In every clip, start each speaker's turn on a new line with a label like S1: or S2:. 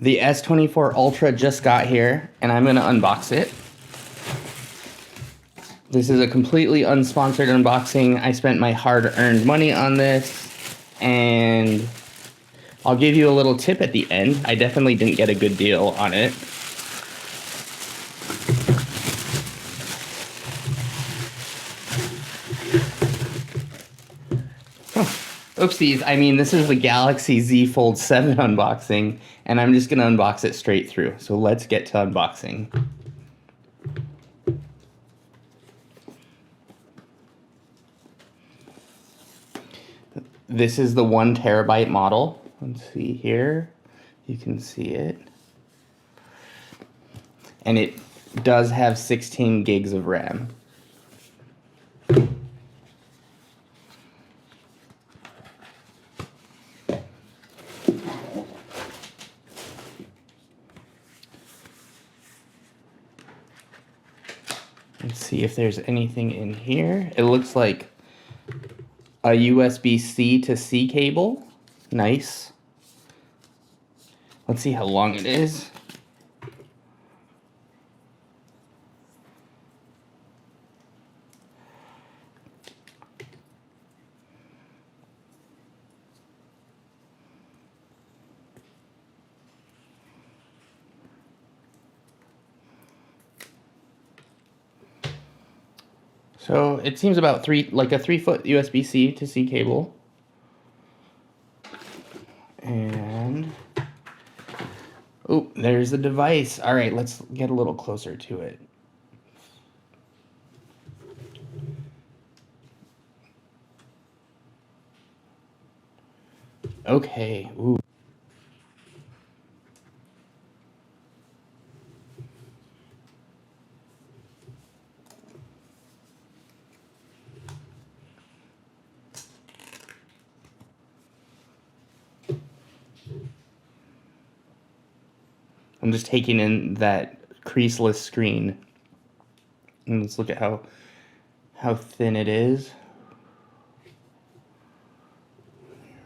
S1: The S24 Ultra just got here, and I'm going to unbox it. This is a completely unsponsored unboxing. I spent my hard-earned money on this, and I'll give you a little tip at the end. I definitely didn't get a good deal on it. Oopsies, I mean, this is the Galaxy Z Fold 7 unboxing, and I'm just going to unbox it straight through. So let's get to unboxing. This is the 1 terabyte model. Let's see here. You can see it. And it does have 16 gigs of RAM. Let's see if there's anything in here. It looks like a USB-C to C cable. Nice. Let's see how long it is. So it seems about like a 3-foot USB-C to C cable. And oh, there's the device. All right, let's get a little closer to it. Okay. Ooh. I'm just taking in that creaseless screen. And let's look at how thin it is.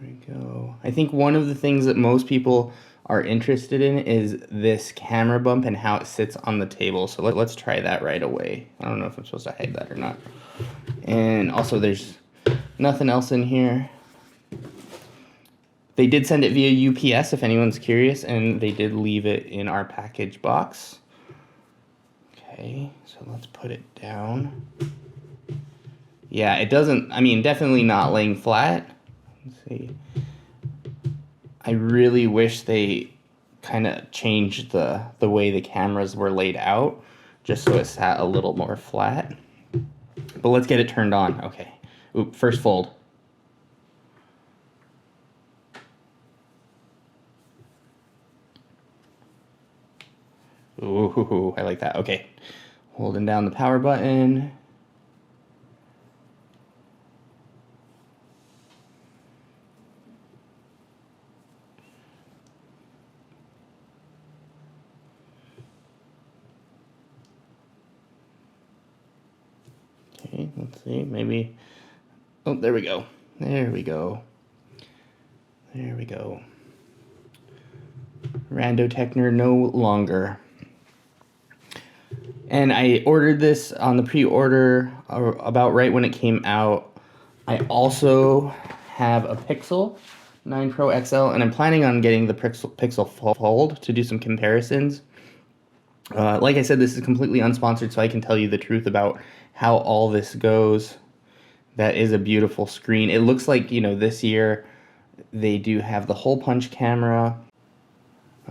S1: There we go. I think one of the things that most people are interested in is this camera bump and how it sits on the table. So let's try that right away. I don't know if I'm supposed to hide that or not. And also there's nothing else in here. They did send it via UPS if anyone's curious, and they did leave it in our package box. Okay, so let's put it down. Yeah, it doesn't, I mean, definitely not laying flat. Let's see. I really wish they kind of changed the way the cameras were laid out, just so it sat a little more flat. But let's get it turned on. Okay. Oop, first fold. Ooh, I like that. Okay. Holding down the power button. Okay, let's see. Maybe. Oh, there we go. There we go. There we go. Rando Techner no longer. And I ordered this on the pre-order about right when it came out. I also have a Pixel 9 Pro XL, and I'm planning on getting the Pixel Fold to do some comparisons. Like I said, this is completely unsponsored, so I can tell you the truth about how all this goes. That is a beautiful screen. It looks like, you know, this year they do have the hole punch camera.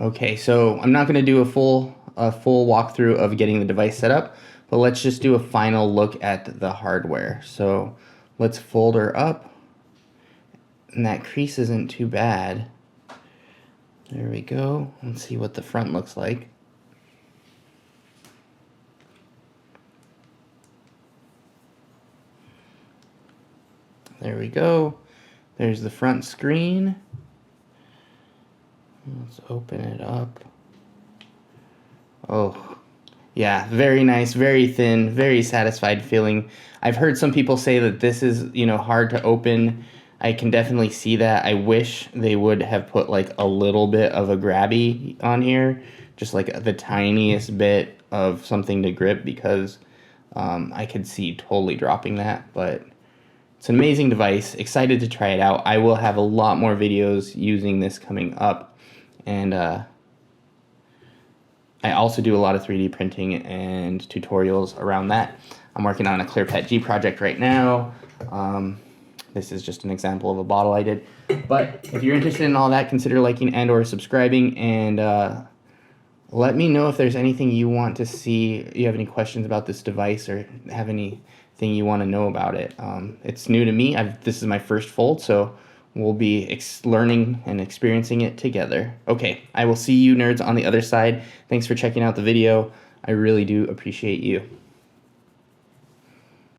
S1: Okay, so I'm not going to do a full walkthrough of getting the device set up, but let's just do a final look at the hardware. So let's fold her up, and that crease isn't too bad. There we go. Let's see what the front looks like. There we go. There's the front screen. Let's open it up. Oh, yeah, very nice, very thin, very satisfied feeling. I've heard some people say that this is, you know, hard to open. I can definitely see that. I wish they would have put like a little bit of a grabby on here, just like the tiniest bit of something to grip, because I could see totally dropping that. But it's an amazing device. Excited to try it out. I will have a lot more videos using this coming up, and I also do a lot of 3D printing and tutorials around that. I'm working on a ClearPet G project right now. This is just an example of a bottle I did. But if you're interested in all that, consider liking and or subscribing, and let me know if there's anything you want to see, you have any questions about this device, or have anything you want to know about it. It's new to me. This is my first Fold, so we'll be learning and experiencing it together. Okay, I will see you nerds on the other side. Thanks for checking out the video. I really do appreciate you.